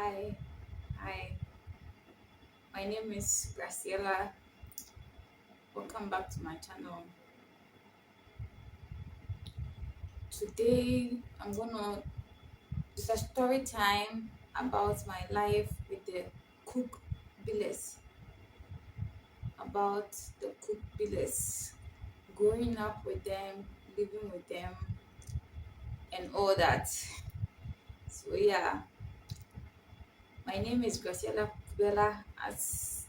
Hi, hi. My name is Graciela. Welcome back to my channel. Today, it's a story time about my life with the Cook about the Cook growing up with them, living with them, and all that. So yeah, my name is Graciela Kugbila. As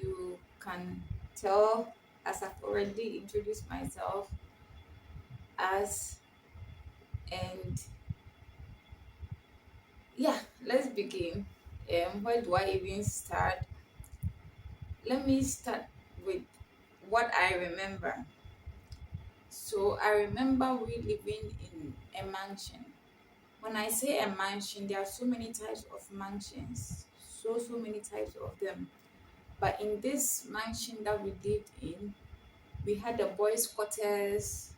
you can tell, as I've already introduced myself as, and yeah, let's begin. Where do I even start? Let me start with what I remember. So I remember we living in a mansion. When I say a mansion, there are so many types of mansions, so many types of them. But in this mansion that we lived in, we had the boys' quarters.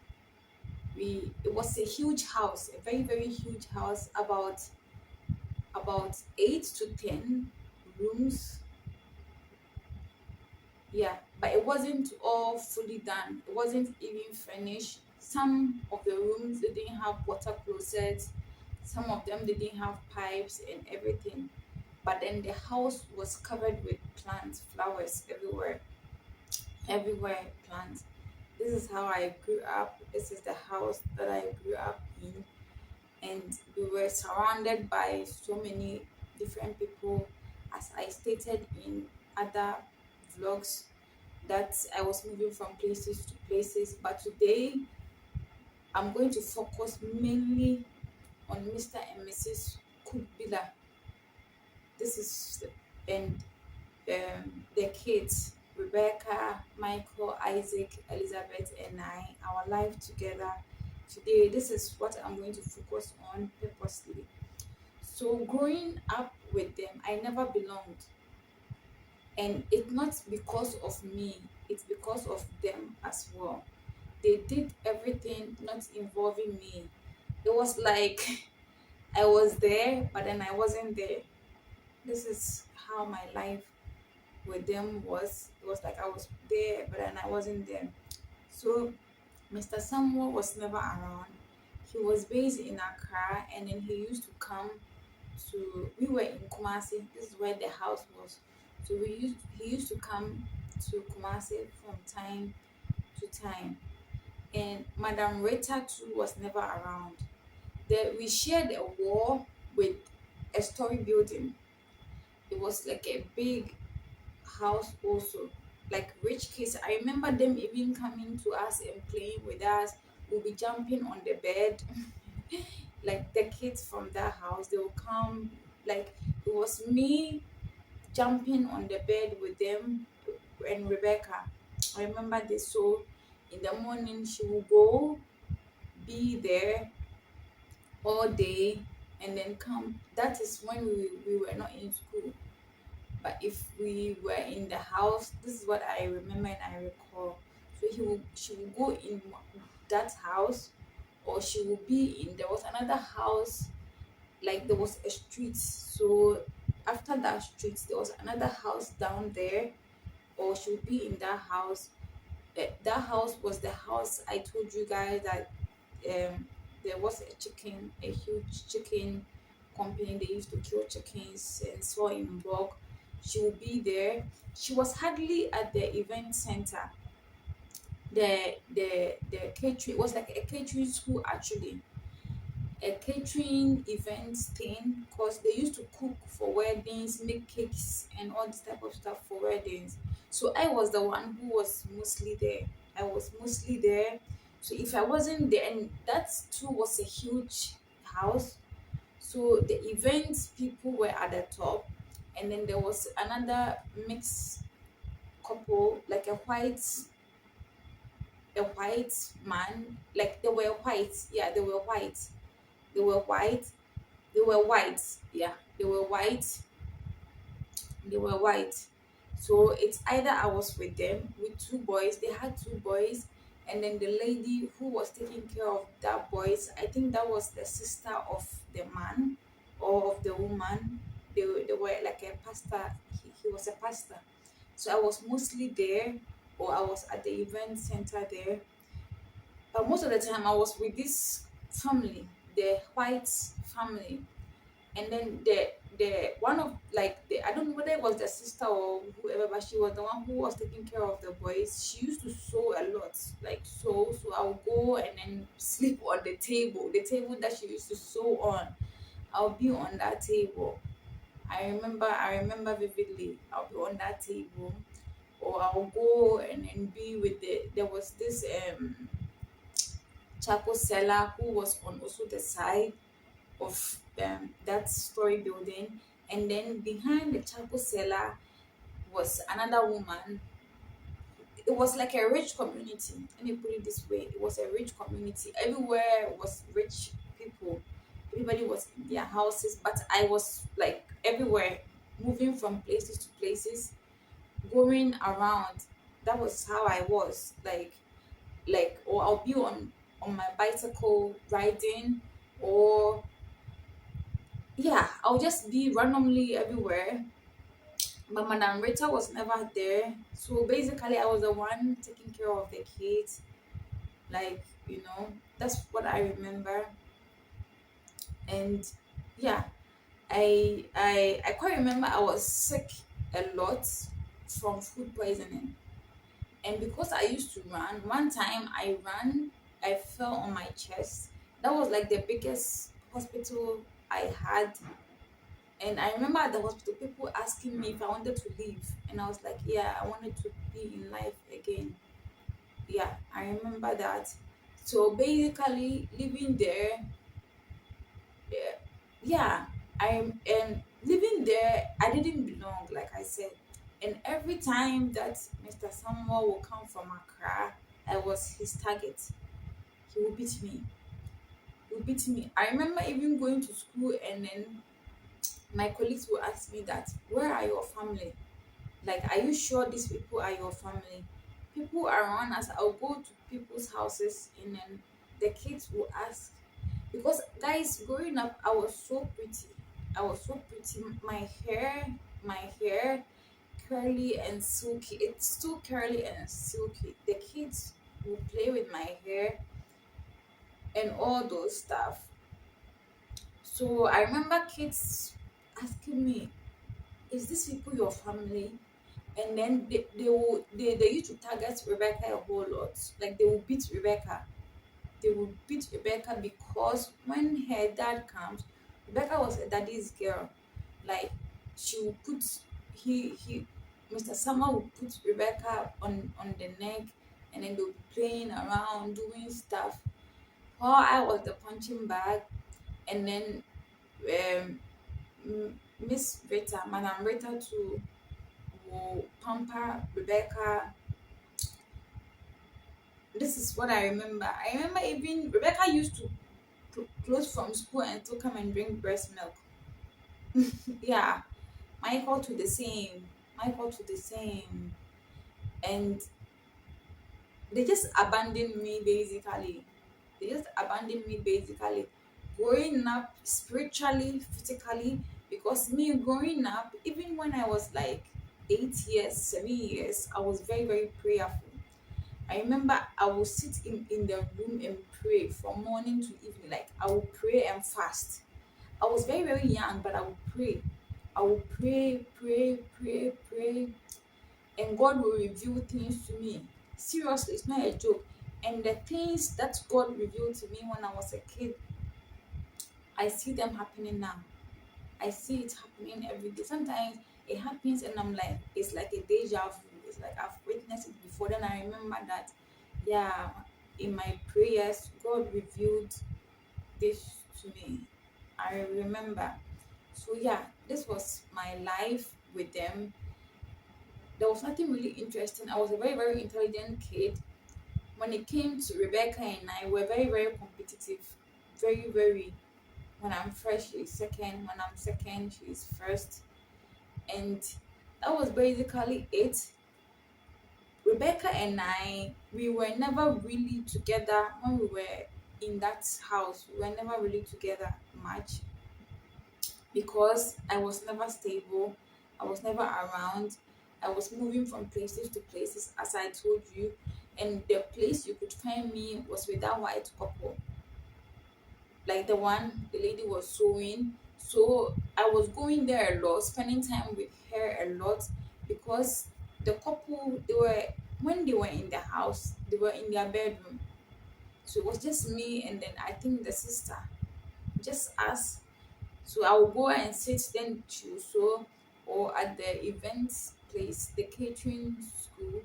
It was a huge house, a very huge house, about 8 to 10 rooms. Yeah, but it wasn't all fully done. It wasn't even finished. Some of the rooms they didn't have water closets. Some of them didn't have pipes and everything. But then the house was covered with plants, flowers everywhere plants. This is how I grew up. This is the house that I grew up in, and we were surrounded by so many different people, as I stated in other vlogs, that I was moving from places to places. But today I'm going to focus mainly on Mr. and Mrs. Kugbila. This is and the kids, Rebecca, Michael, Isaac, Elizabeth, and I, our life together. Today, this is what I'm going to focus on purposely. So, growing up with them, I never belonged, and it's not because of me, it's because of them as well. They did everything not involving me. It was like I was there, but then I wasn't there. This is how my life with them was. It was like I was there, but then I wasn't there. So Mr. Samuel was never around. He was based in Accra, and then he used to come to. We were in Kumasi. This is where the house was. So he used to come to Kumasi from time to time. And Madam Rita too was never around. We shared a wall with a story building. It was like a big house also, like rich kids. I remember them even coming to us and playing with us. We'll be jumping on the bed. Like the kids from that house, they will come. Like it was me jumping on the bed with them and Rebecca. I remember this. So in the morning she will go be there all day and then come. That is when we were not in school. But if we were in the house, this is what I remember and I recall. So she will go in that house, or she will be in, there was another house, like there was a street. So after that street, there was another house down there, or she would be in that house. That house was the house I told you guys that there was a huge chicken company. They used to kill chickens and so in bulk. She would be there. She was hardly at the event center. The catering was like a catering school actually, a catering event thing, because they used to cook for weddings, make cakes and all this type of stuff for weddings. So I was the one who was mostly there. I was mostly there. So if I wasn't there, and that too was a huge house, so the event people were at the top, and then there was another mixed couple, like a white man, like they were white. Yeah, they were white. They were white. They were white. Yeah, they were white. They were white. So it's either I was with them with two boys. They had two boys, and then the lady who was taking care of that boys, I think that was the sister of the man or of the woman. They were like a pastor. He was a pastor, so I was mostly there, or I was at the event center there. But most of the time, I was with this family, the white family, and then the one of like the I don't know whether it was the sister or whoever, but she was the one who was taking care of the boys. She used to sew a lot, like sew. So I'll go and then sleep on the table that she used to sew on. I'll be on that table. I remember vividly. I'll be on that table, or I'll go and then be with there was this charcoal seller who was on also the side of that story building, and then behind the charcoal seller was another woman. It was like a rich community. Let me put it this way: it was a rich community. Everywhere was rich people. Everybody was in their houses, but I was like everywhere, moving from places to places, going around. That was how I was like, or I'll be on my bicycle riding, or yeah, I'll just be randomly everywhere. But Madam Rita was never there. So basically, I was the one taking care of the kids. Like, that's what I remember. And yeah, I quite remember I was sick a lot from food poisoning. And because I used to run, one time I fell on my chest. That was like the biggest hospital I had. And I remember at the hospital, people asking me if I wanted to leave. And I was like, yeah, I wanted to be in life again. Yeah, I remember that. So basically, living there, yeah, yeah, and living there, I didn't belong, like I said. And every time that Mr. Samuel will come from Accra, I was his target. He would beat me. He would beat me. I remember even going to school, and then my colleagues will ask me that, where are your family? Like, are you sure these people are your family? People around us, I'll go to people's houses, and then the kids will ask. Because, guys, growing up, I was so pretty. I was so pretty. My hair, curly and silky. It's still curly and silky. The kids will play with my hair and all those stuff. So I remember kids asking me, is this people your family? And then they used to target Rebecca a whole lot. Like, they will beat Rebecca. They will beat Rebecca because when her dad comes, Rebecca was a daddy's girl. Like, she will put he Mr. Summer will put Rebecca on the neck, and then they'll be playing around, doing stuff. While I was the punching bag, and then um Miss Rita, Madam Rita too, will pamper Rebecca. This is what I remember. I remember even Rebecca used to close from school and to come and drink breast milk. Yeah, Michael to the same. Michael to the same. And they just abandoned me basically. They just abandoned me basically. Growing up spiritually, physically, because me growing up, even when I was like 8 years, 7 years, I was very, very prayerful. I remember I would sit in the room and pray from morning to evening. Like, I would pray and fast. I was very, very young, but I would pray. I would pray, pray, pray, pray, and God will reveal things to me. Seriously, it's not a joke. And the things that God revealed to me when I was a kid, I see them happening now. I see it happening every day. Sometimes it happens, and I'm like, it's like a deja vu. It's like I've witnessed it before. Then I remember that, yeah, in my prayers, God revealed this to me. I remember. So yeah, this was my life with them. There was nothing really interesting. I was a very, very intelligent kid. When it came to Rebecca and I, we're very, very competitive. Very, very. When I'm first, she's second. When I'm second, she's first. And that was basically it. Rebecca and I, we were never really together when we were in that house. We were never really together much. because I was never stable. I was never around. I was moving from places to places, as I told you. And the place you could find me was with that white couple, like the one the lady was sewing. So I was going there a lot, spending time with her a lot, because the couple, they were, when they were in the house, they were in their bedroom. So it was just me and then I think the sister, just us. So I will go and sit then to so, or at the event place, the catering school,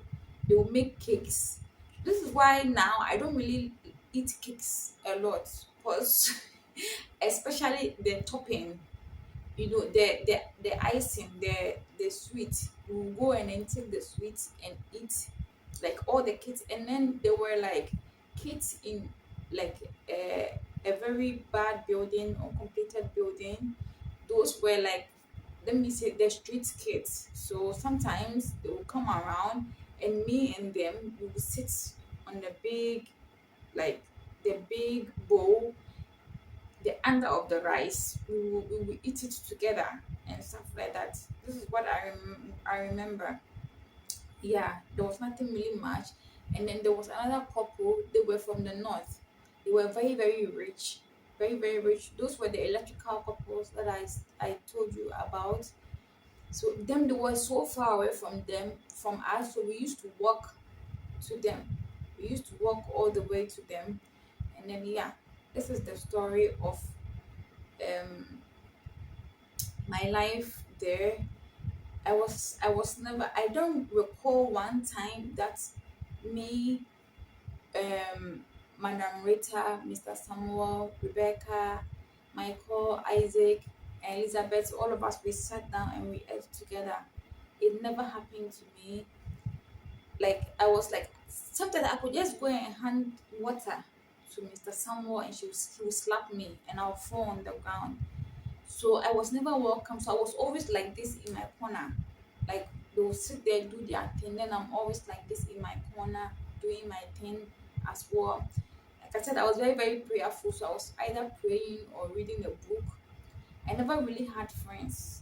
they will make cakes. This is why now I don't really eat cakes a lot, because especially the topping, the icing, the sweet. We will go and then take the sweet and eat like all the kids, and then they were like kids in like a very bad building, uncompleted building. Those were like, let me say, the street kids. So sometimes they will come around, and me and them we will sit on the big, like the big bowl, the under of the rice. We will eat it together and stuff like that. This is what I remember. Yeah, there was nothing really much. And then there was another couple. They were from the north. They were very very rich, very very rich. Those were the electrical couples that I told you about. So them, they were so far away from us. So we used to walk to them. We used to walk all the way to them. And then yeah, this is the story of um my life there. I was never, I don't recall one time that me, Madam Rita, Mr. Samuel, Rebecca, Michael, Isaac, and Elizabeth, all of us, we sat down and we ate together. It never happened to me. Like I was like, sometimes I could just go and hand water to Mr. Samuel and he would slap me and I'll fall on the ground. So I was never welcome. So I was always like this in my corner. Like they will sit there, do their thing. Then I'm always like this in my corner, doing my thing as well. Like I said, I was very, very prayerful. So I was either praying or reading a book. I never really had friends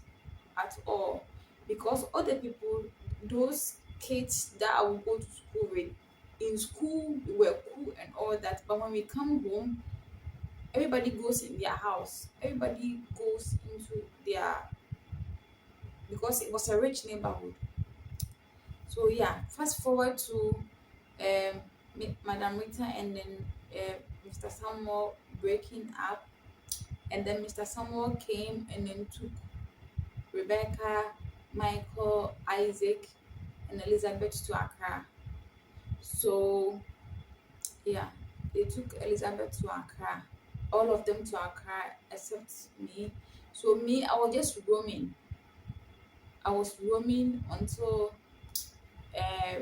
at all, because other people, those kids that I would go to school with, in school we were cool and all that. But when we come home, everybody goes in their house. Everybody goes into their, because it was a rich neighborhood. So yeah, fast forward to Madam Rita and then Mr. Samuel breaking up, and then Mr. Samuel came and then took Rebecca, Michael, Isaac, and Elizabeth to Accra. So yeah, they took Elizabeth to Accra, all of them to Accra except me. So me, I was just roaming. I was roaming until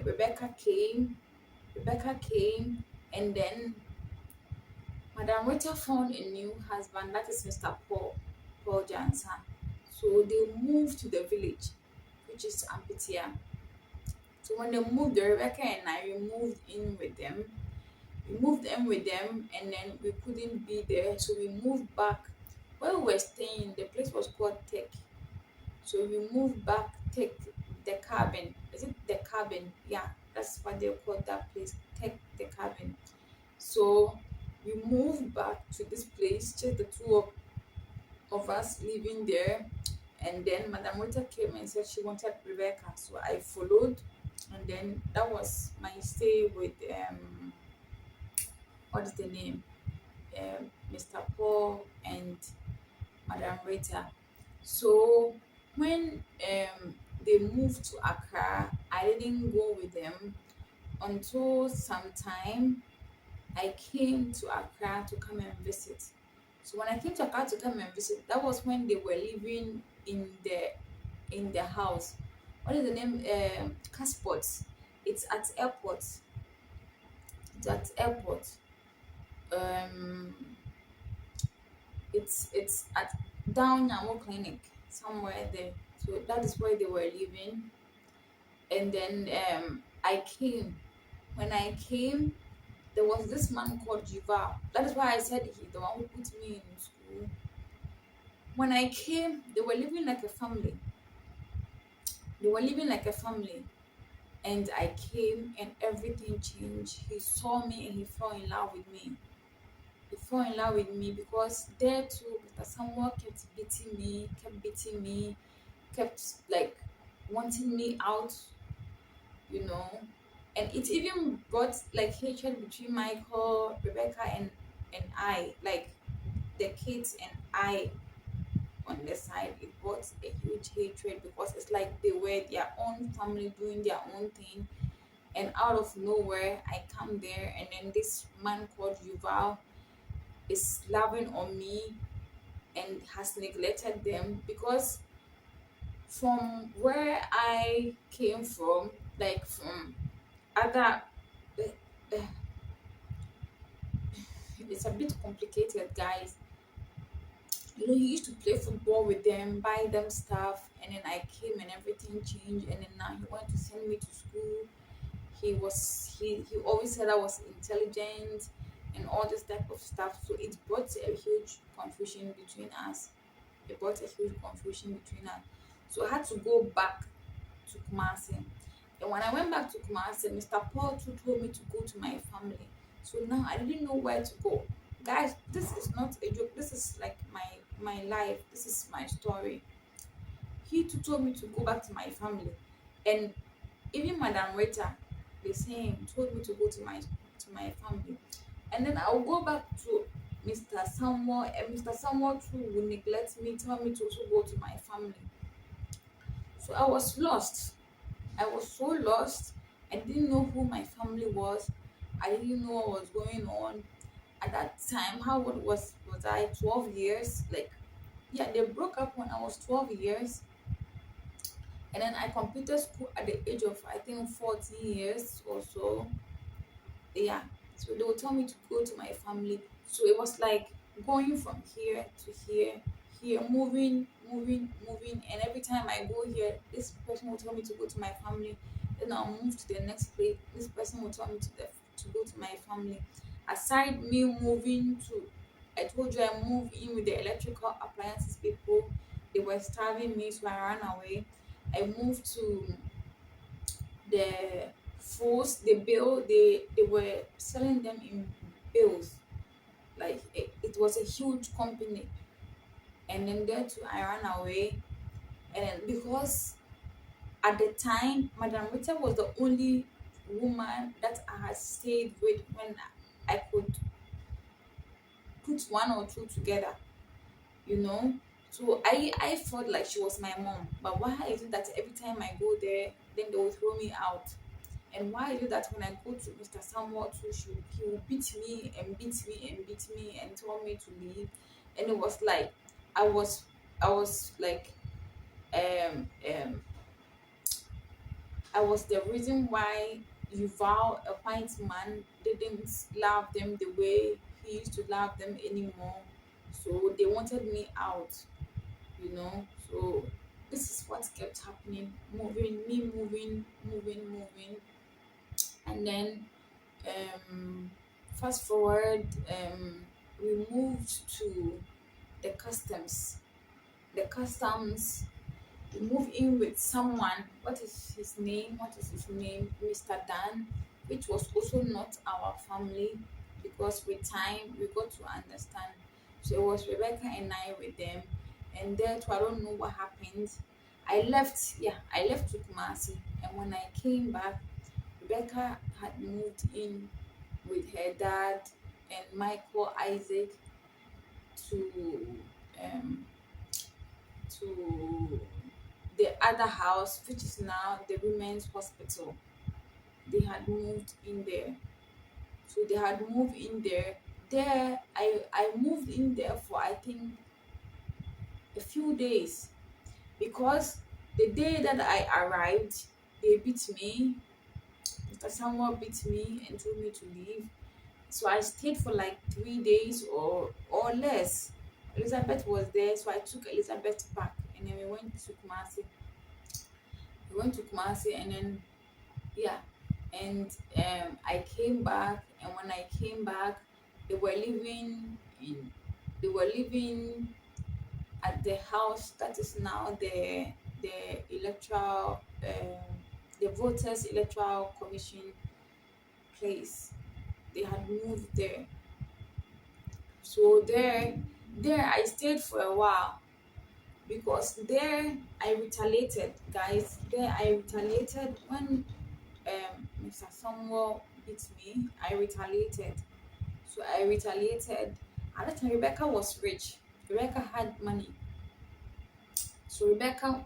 Rebecca came. Rebecca came, and then Madam Rita found a new husband, that is Mr. Paul Jansen. So they moved to the village, which is Ampitia. So when they moved, Rebecca and I, we moved in with them. We moved in with them, and then we couldn't be there, so we moved back. Where we were staying, the place was called Tech. So we moved back, Tech, the cabin. Is it the cabin? Yeah, that's what they call that place, Tech, the cabin. So we moved back to this place, just the two of us living there. And then Madam Rita came and said she wanted Rebecca. So I followed. And then that was my stay with what is the name? Mr. Paul and Madam Rita. So when they moved to Accra, I didn't go with them until sometime I came to Accra to come and visit. So when I came to Accra to come and visit, that was when they were living in the house. What is the name? Passport. It's at airport. It's at airport. Um, it's at down Yamo Clinic somewhere there. So that is where they were living. And then I came. When I came, there was this man called Jiva. That is why I said he the one who put me in school. When I came, they were living like a family. They were living like a family. And I came and everything changed. He saw me and he fell in love with me. He fell in love with me because there too, Mr. Samuel kept beating me, kept like wanting me out, you know. And it even brought like hatred between Michael, Rebecca, and I, like the kids and I on the side. It brought a huge hatred because it's like they were their own family doing their own thing, and out of nowhere I come there, and then this man called Yuval is loving on me and has neglected them because from where I came from, like from other, uh, uh, it's a bit complicated, guys. You know, he used to play football with them, buy them stuff, and then I came and everything changed, and then now he wanted to send me to school. He always said I was intelligent and all this type of stuff. So it brought a huge confusion between us. It brought a huge confusion between us. So I had to go back to Kumasi. And when I went back to Kumasi, Mr. Paul too told me to go to my family. So now I didn't know where to go. Guys, this is not a joke. This is like my life. This is my story. He too told me to go back to my family. And even Madam Rita, the same, told me to go to my family. And then I'll go back to Mr. Samuel, and Mr. Samuel too will neglect me, tell me to also go to my family. So I was lost. I was so lost. I didn't know who my family was. I didn't know what was going on. At that time, how old was I? 12 years? Like, yeah, they broke up when I was 12 years. And then I completed school at the age of, I think, 14 years or so. Yeah, so they would tell me to go to my family. So it was like going from here to here, moving, and every time I go here, this person will tell me to go to my family. Then I'll move to the next place, this person will tell me to go to my family. Aside me moving to, I told you I moved in with the electrical appliances people. They were starving me, so I ran away. I moved to the foods, the bill, they were selling them in bills. Like it was a huge company. And then there too I ran away. And then because at the time Madam Rita was the only woman that I had stayed with when I could put one or two together, you know. So I felt like she was my mom. But why is it that every time I go there, then they will throw me out? And why is it that when I go to Mr. Samuel too, he will beat me and beat me and beat me and tell me to leave? And it was like I was I was like um um I was the reason why Yuval, a white man, didn't love them the way he used to love them anymore. So they wanted me out, you know. So this is what kept happening, moving, and then fast forward, we moved to the customs. The customs, we moved in with someone. What is his name? Mr. Dan, which was also not our family because with time we got to understand. So it was Rebecca and I with them, and then I don't know what happened. I left, yeah, I left to Kumasi, and when I came back, Rebecca had moved in with her dad and Michael Isaac to um to the other house, which is now the women's hospital. They had moved in there. So they had moved in there. There I moved in there for I think a few days because the day that I arrived, they beat me. Mr. Samuel beat me and told me to leave. So I stayed for like 3 days or less. Elizabeth was there, so I took Elizabeth back, and then we went to Kumasi. We went to Kumasi, and then yeah, and I came back, and when I came back, they were living in, they were living at the house that is now the electoral the voters electoral commission place. They had moved there. So there I stayed for a while because there I retaliated, guys. There I retaliated when Mr. Samuel beat me. I retaliated. So I retaliated. At that time, Rebecca was rich. Rebecca had money. So Rebecca,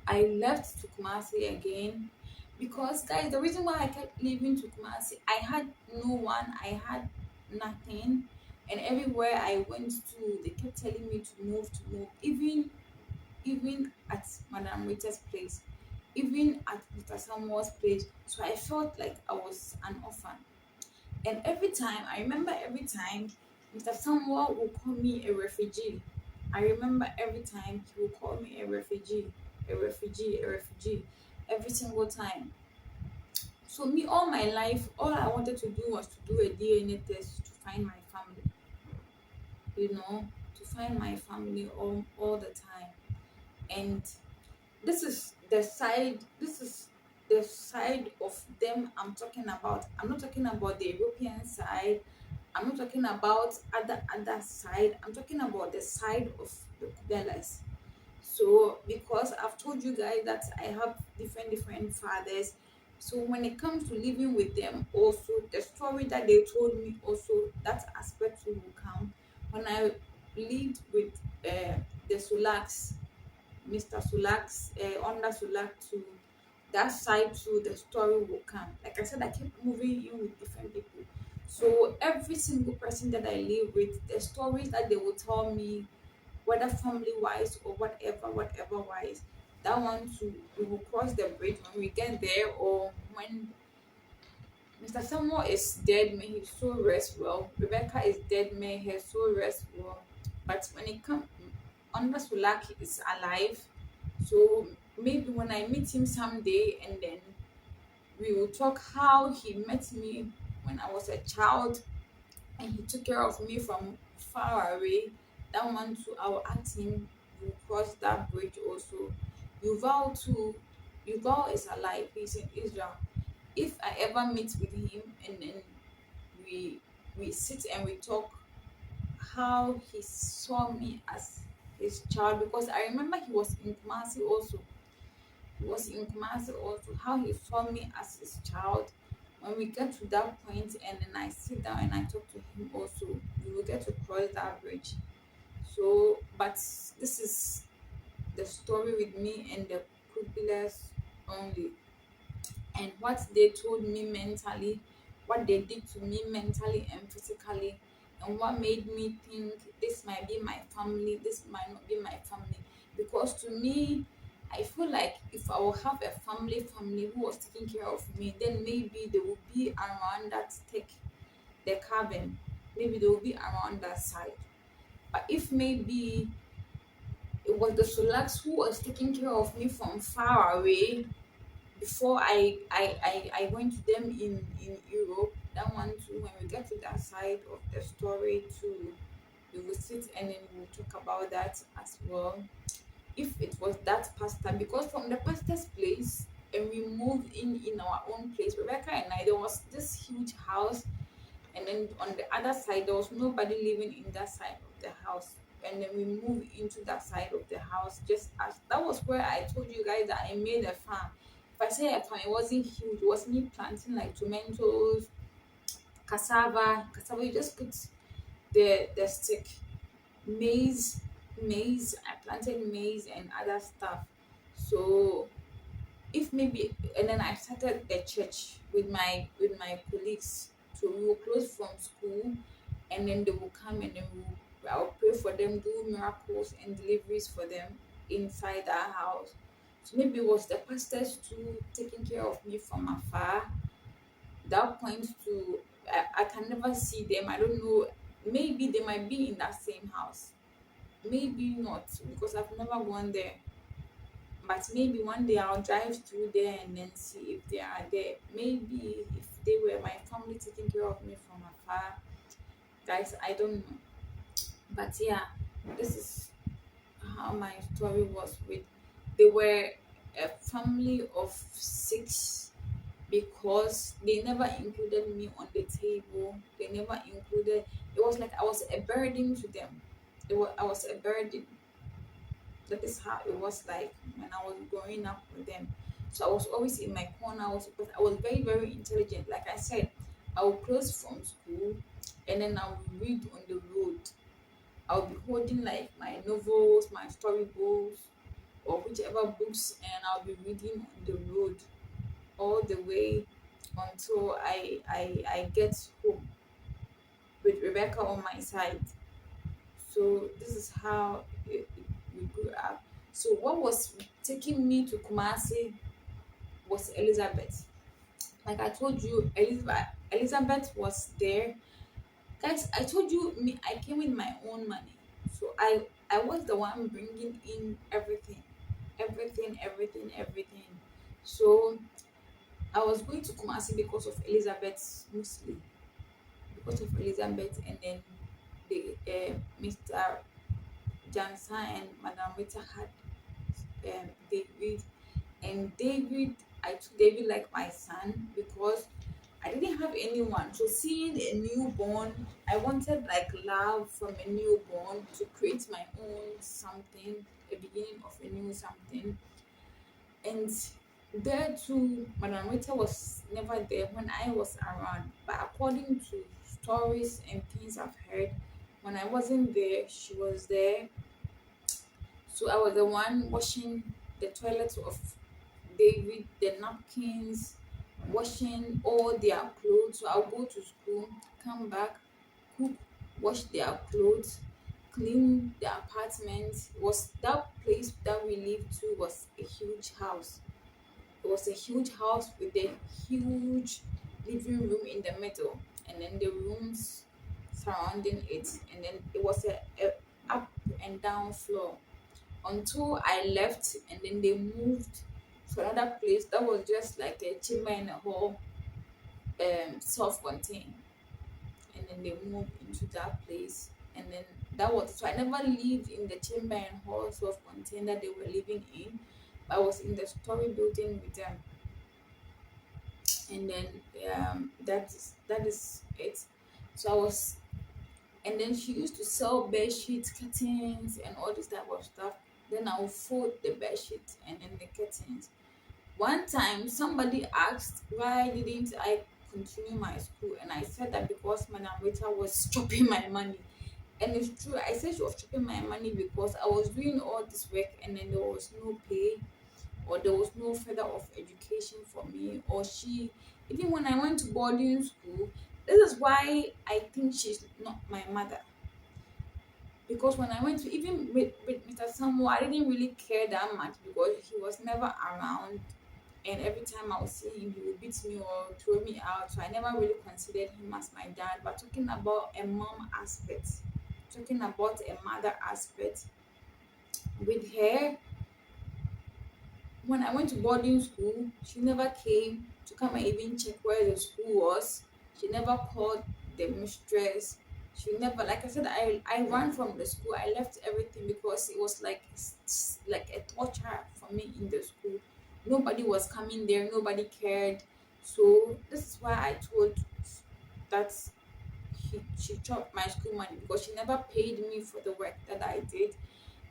I left to Kumasi again because, guys, the reason why I kept leaving to Kumasi, I had no one, I had nothing, and everywhere I went to, they kept telling me to move, to move. Even at Madame Rita's place, even at Mr. Samuel's place. So I felt like I was an orphan. And every time, I remember every time Mr. Samuel will call me a refugee. I remember every time he will call me a refugee, a refugee, a refugee, every single time. So me, all my life, all I wanted to do was to do a DNA test to find my family, you know, to find my family all the time. And this is the side of them I'm talking about. I'm not talking about the European side. I'm not talking about other side. I'm talking about the side of the Kubelas. So because I've told you guys that I have different fathers, so when it comes to living with them, also the story that they told me, also that aspect will come. When I lived with the Sulaks, Mr. Sulaks, under Sulak too, that side too, the story will come. Like I said, I keep moving in with different people. So every single person that I live with, the stories that they will tell me, whether family wise or whatever wise, that one too, we will cross the bridge when we get there, or when Mr. Samuel is dead, may his soul rest well. Rebecca is dead, may her soul rest well. But when it comes, Onda Sulaki is alive. So maybe when I meet him someday, and then we will talk how he met me when I was a child and he took care of me from far away. That one too, I will ask him, we'll cross that bridge also. Yuval too, Yuval is alive, he's in Israel. If I ever meet with him and then we we sit and we talk how he saw me as his child, because I remember he was in Kumasi also. He was in Kumasi also, how he saw me as his child. When we get to that point and then I sit down and I talk to him also, we will get to cross that bridge. So, but this is the story with me and the Kugbilas only, and what they told me mentally, what they did to me mentally and physically, and what made me think this might be my family, this might not be my family. Because to me, I feel like if I will have a family who was taking care of me, then maybe they will be around that stick, the cabin. Maybe they will be around that side. But if maybe it was the Solaks who was taking care of me from far away, before I went to them in Europe. That one too, when we get to that side of the story too, we will sit and then we'll talk about that as well. If it was that pastor, because from the pastor's place and we moved in our own place, Rebecca and I, there was this huge house, and then on the other side there was nobody living in that side of the house, and then we moved into that side of the house. Just as that was where I told you guys that I made a farm. If I say a farm, it wasn't huge. It was me planting like tomatoes, cassava. You just put the stick, maize, maize. I planted maize and other stuff. So if maybe, and then I started a church with my colleagues. So we will close from school, and then they will come and then I'll pray for them, do miracles and deliveries for them inside our house. So maybe it was the pastors too taking care of me from afar. That point to, I can never see them. I don't know. Maybe they might be in that same house. Maybe not, because I've never gone there. But maybe one day I'll drive through there and then see if they are there. Maybe if they were my family taking care of me from afar. Guys, I don't know. But yeah, this is how my story was with. They were a family of six because they never included me on the table. They never included. It was like I was a burden to them. I was a burden. That is how it was like when I was growing up with them. So I was always in my corner. But I was very, very intelligent. Like I said, I would close from school and then I would read on the road. I'll be holding like my novels, my storybooks, or whichever books, and I'll be reading on the road all the way until I get home with Rebecca on my side. So this is how we grew up. So what was taking me to Kumasi was Elizabeth. Like I told you, Elizabeth was there. Guys, I told you me I came with my own money. So I was the one bringing in everything. Everything. So I was going to Kumasi because of Elizabeth mostly. Because of Elizabeth and then the Mr. Jansa and Madam Rita had David. And David, I took David like my son because I didn't have anyone. So seeing a newborn, I wanted like love from a newborn to create my own something, a beginning of a new something. And there too, Madam Rita was never there when I was around. But according to stories and things I've heard, when I wasn't there, she was there. So I was the one washing the toilets of David, the napkins, washing all their clothes. So I'll go to school, come back, cook, wash their clothes, clean the apartment. Was that place that we lived to was a huge house. It was a huge house with a huge living room in the middle, and then the rooms surrounding it, and then it was a up and down floor until I left, and then they moved to another place that was just like a chamber in a hall, self-contained, and then they moved into that place, and then that was so I never lived in the chamber and hall self-contained that they were living in. I was in the story building with them, and then that is it. So I was, and then she used to sell bed sheets, curtains, and all this type of stuff. Then I would fold the bed sheets and then the curtains. One time, somebody asked why didn't I continue my school, and I said that because Madam Rita was chopping my money. And it's true. I said she was chopping my money because I was doing all this work, and then there was no pay, or there was no further of education for me, or she, even when I went to boarding school. This is why I think she's not my mother, because when I went to, even with Mr. Samuel, I didn't really care that much because he was never around, and every time I would see him, he would beat me or throw me out. So I never really considered him as my dad. But talking about a mom aspect, talking about a mother aspect, with her, when I went to boarding school, she never came to come and even check where the school was. She never called the mistress. She never, like I said, I ran from the school. I left everything because it was like a torture for me in the school. Nobody was coming there. Nobody cared. So this is why I told that she chopped my school money because she never paid me for the work that I did.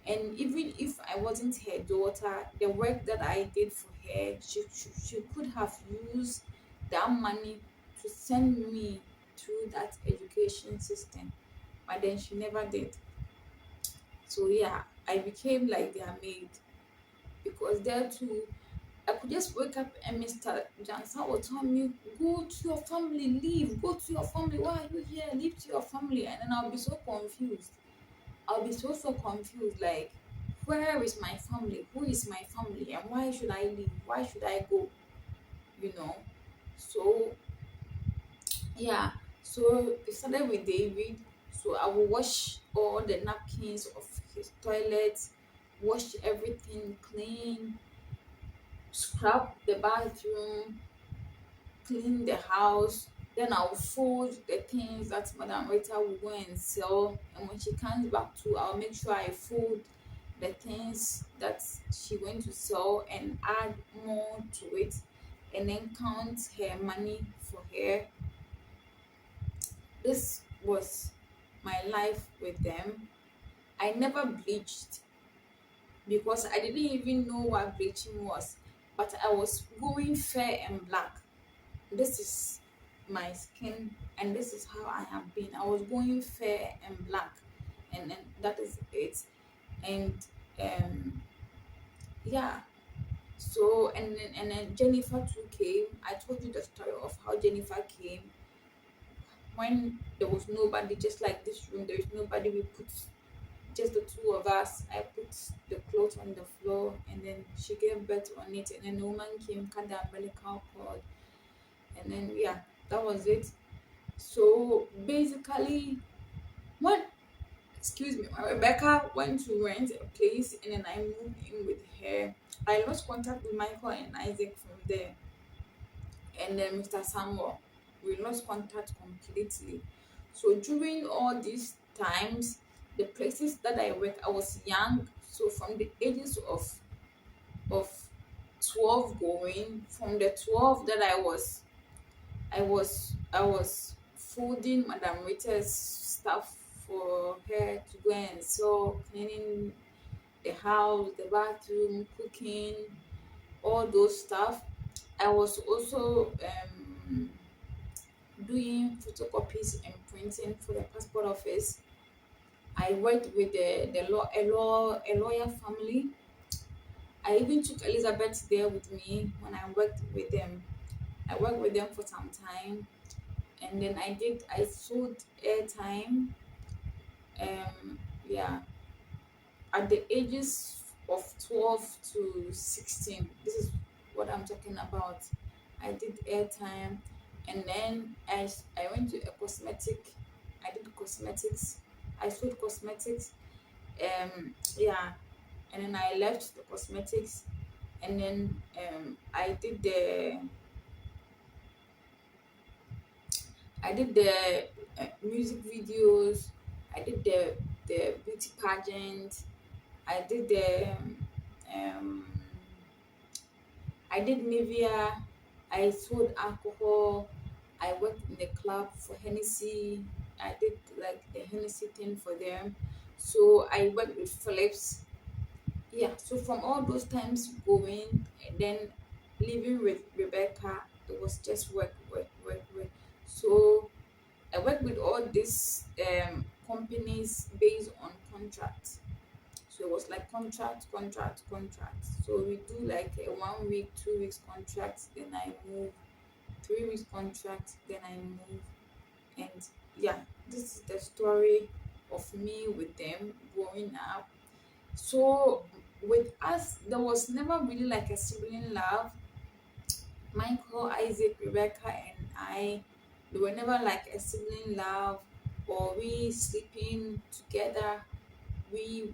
And even if I wasn't her daughter, the work that I did for her, she could have used that money to send me through that education system, but then she never did. So yeah, I became like their maid because there too, I could just wake up and Mr. Johnson would tell me, go to your family, leave, go to your family, why are you here? Leave to your family. And then I'll be so confused. I'll be so confused. Like, where is my family? Who is my family? And why should I leave? Why should I go? You know? So yeah. So it started with David. So I will wash all the napkins of his toilet, wash everything clean, scrub the bathroom, clean the house. Then I'll fold the things that Madam Rita will go and sell. And when she comes back too, I'll make sure I fold the things that she went to sell and add more to it, and then count her money for her. This was my life with them. I never bleached because I didn't even know what bleaching was, but I was going fair and black. This is my skin, and this is how I have been. I was going fair and black, and that is it. And um, yeah. So and then Jennifer too came. I told you the story of how Jennifer came when there was nobody, just like this room. There is nobody. We put just the two of us. I put the clothes on the floor, and then she gave birth on it. And then the woman came, cut the umbilical cord, and then yeah, that was it. So basically, when excuse me, when Rebecca went to rent a place, and then I moved in with her, I lost contact with Michael and Isaac from there, and then Mr. Samuel. We lost contact completely. So during all these times, the places that I work, I was young. So from the ages of 12 going, from the 12 that I was folding Madam Rita's stuff for her to go and sell, cleaning the house, the bathroom, cooking, all those stuff. I was also doing photocopies and printing for the passport office. I worked with a lawyer family. I even took Elizabeth there with me when I worked with them. I worked with them for some time, and then I sold airtime. Yeah, at the ages of 12 to 16. This is what I'm talking about. I did airtime, and then I went to a cosmetic. I did cosmetics. I sold cosmetics. Yeah, and then I left the cosmetics, and then I did the music videos. I did the beauty pageant. I did the um, I did Nivea. I sold alcohol. I worked in the club for Hennessy. I did like the Hennessy thing for them. So I worked with Philips. Yeah. So from all those times going, and then living with Rebecca, it was just work, work, work, work. So I worked with all these companies based on contracts. So it was like contract, contract, contract. So we do like a 1 week, 2 weeks contract, then I move, 3 weeks contract, then I move. And yeah, this is the story of me with them growing up. So with us, there was never really like a sibling love. Michael, Isaac, Rebecca, and I, they were never like a sibling love, or we sleeping together, we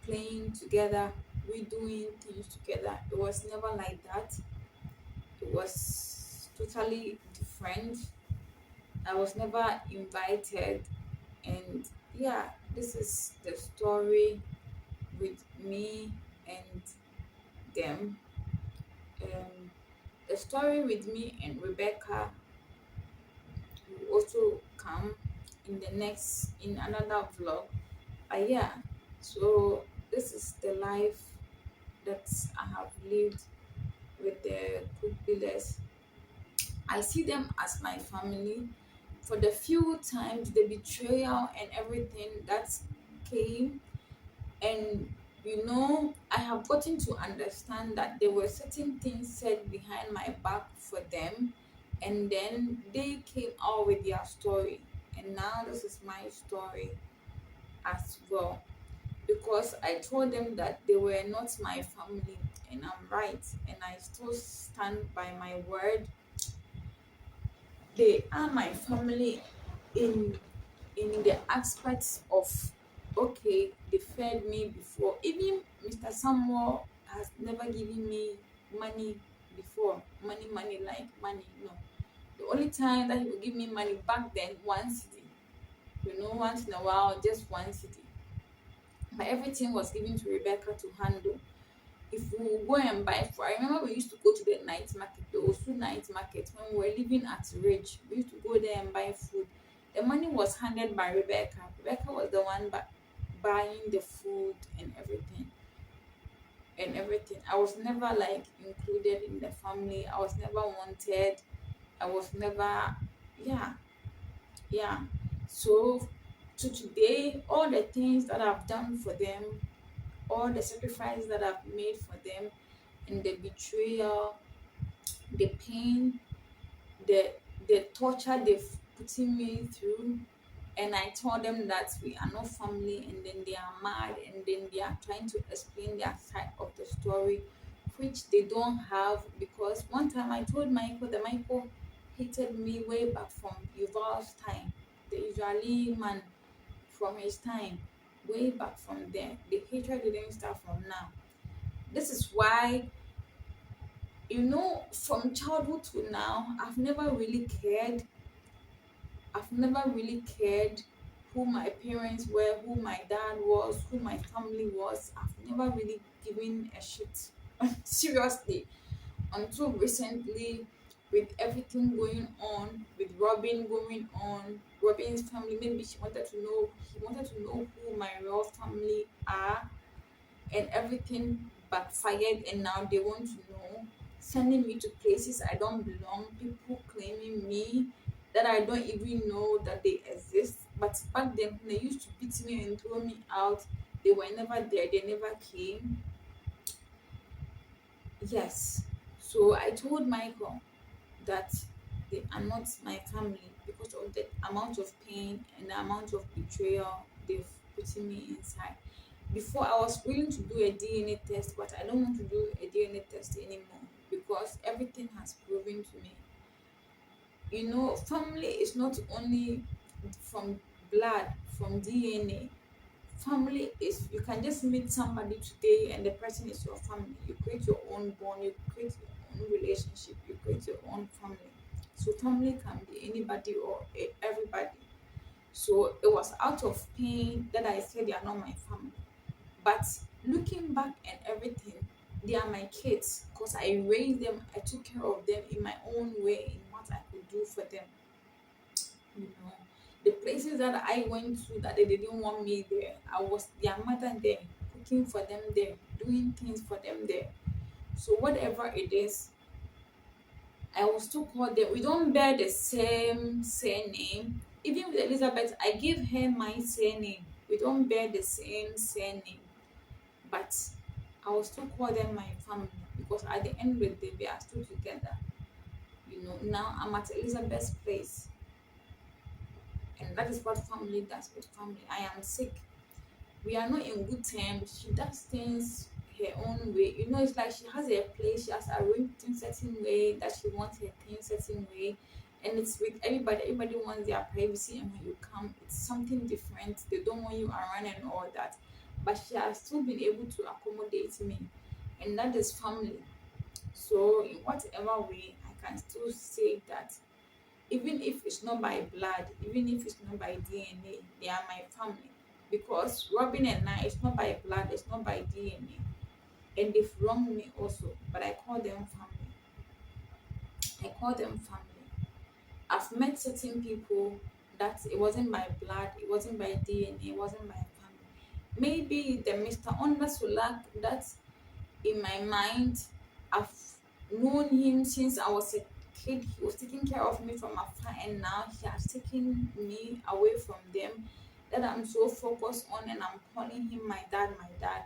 playing together, we doing things together. It was never like that. It was totally different. I was never invited, and yeah, this is the story with me and them. Um, the story with me and Rebecca will also come in another vlog. Yeah, so this is the life that I have lived with the Kugbilas. I see them as my family. For the few times the betrayal and everything that came, and I have gotten to understand that there were certain things said behind my back for them, and then they came out with their story, and now this is my story as well, because I told them that they were not my family, and I'm right, and I still stand by my word. They are my family in the aspects of, okay, they fed me before. Even Mr. Samuel has never given me money before. Money like money. No. The only time that he would give me money back then, one city. Once in a while, just one city. but everything was given to Rebecca to handle. If we will go and buy food, I remember we used to go to the night market, the Osu night market, when we were living at Ridge. We used to go there and buy food. The money was handed by Rebecca. Rebecca was the one buying the food and everything. And everything. I was never like included in the family. I was never wanted. I was never, yeah, yeah. So to today, all the things that I've done for them, all the sacrifices that I've made for them, and the betrayal, the pain, the the torture they've putting me through, and I told them that we are not family, and then they are mad, and then they are trying to explain their side of the story, which they don't have. Because one time I told Michael that Michael hated me way back from Yuval's time, the Israeli man, from his time, way back from there. The hatred didn't start from now. This is why, from childhood to now, I've never really cared who my parents were, who my dad was, who my family was. I've never really given a shit. Seriously. Until recently, with everything going on, with Robin going on, Robin's family, maybe he wanted to know who my real family are, and everything backfired, and now they want to know, sending me to places I don't belong, people claiming me that I don't even know that they exist. But back then, when they used to beat me and throw me out, they were never there, they never came. Yes. So I told Michael that they are not my family because of the amount of pain and the amount of betrayal they've put me inside. Before, I was willing to do a DNA test, but I don't want to do a DNA test anymore because everything has proven to me. Family is not only from blood, from DNA. Family is, you can just meet somebody today and the person is your family. You create your own bond, you create your own relationship, you create your own family. So family can be anybody or everybody. So it was out of pain that I said they are not my family. But looking back and everything, they are my kids because I raised them, I took care of them in my own way, in what I could do for them. you know the places that I went to that they didn't want me there, I was their mother there, cooking for them there, doing things for them there. So whatever it is, I will still call them. We don't bear the same surname. Even with Elizabeth, I gave her my surname. We don't bear the same surname, but I will still call them my family because at the end of the day we are still together. Now I'm at Elizabeth's place, and that is what family does with family. I am sick, we are not in good terms. She does things her own way. It's like she has a place, she has arranged things certain way, that she wants her things certain way. And it's with everybody. Everybody wants their privacy, and when you come, it's something different. They don't want you around and all that. But she has still been able to accommodate me. And that is family. So in whatever way, I can still say that even if it's not by blood, even if it's not by DNA, they are my family. Because Robin and I, it's not by blood, it's not by DNA. And they've wronged me also, but I call them family. I call them family. I've met certain people that it wasn't by blood, it wasn't by DNA, it wasn't by family. Maybe the Mr. Onda Sulak that in my mind, I've known him since I was a kid. He was taking care of me from afar, and now he has taken me away from them. That I'm so focused on, and I'm calling him my dad, my dad.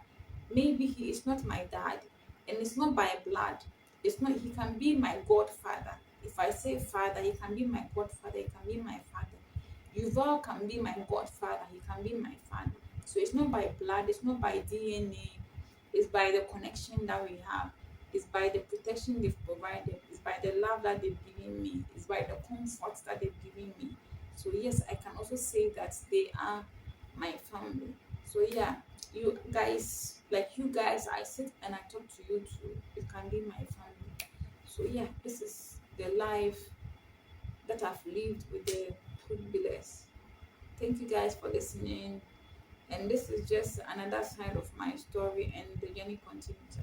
Maybe he is not my dad, and it's not by blood. It's not. He can be my godfather. If I say father, he can be my godfather. He can be my father. Yuval can be my godfather. He can be my father. So it's not by blood. It's not by DNA. It's by the connection that we have. It's by the protection they've provided. It's by the love that they've given me. It's by the comfort that they've given me. So yes, I can also say that they are my family. So yeah, you guys, I sit and I talk to you too. You can be my family. So yeah, this is the life that I've lived with the Kugbilas. Thank you guys for listening. And this is just another side of my story, and the journey continues.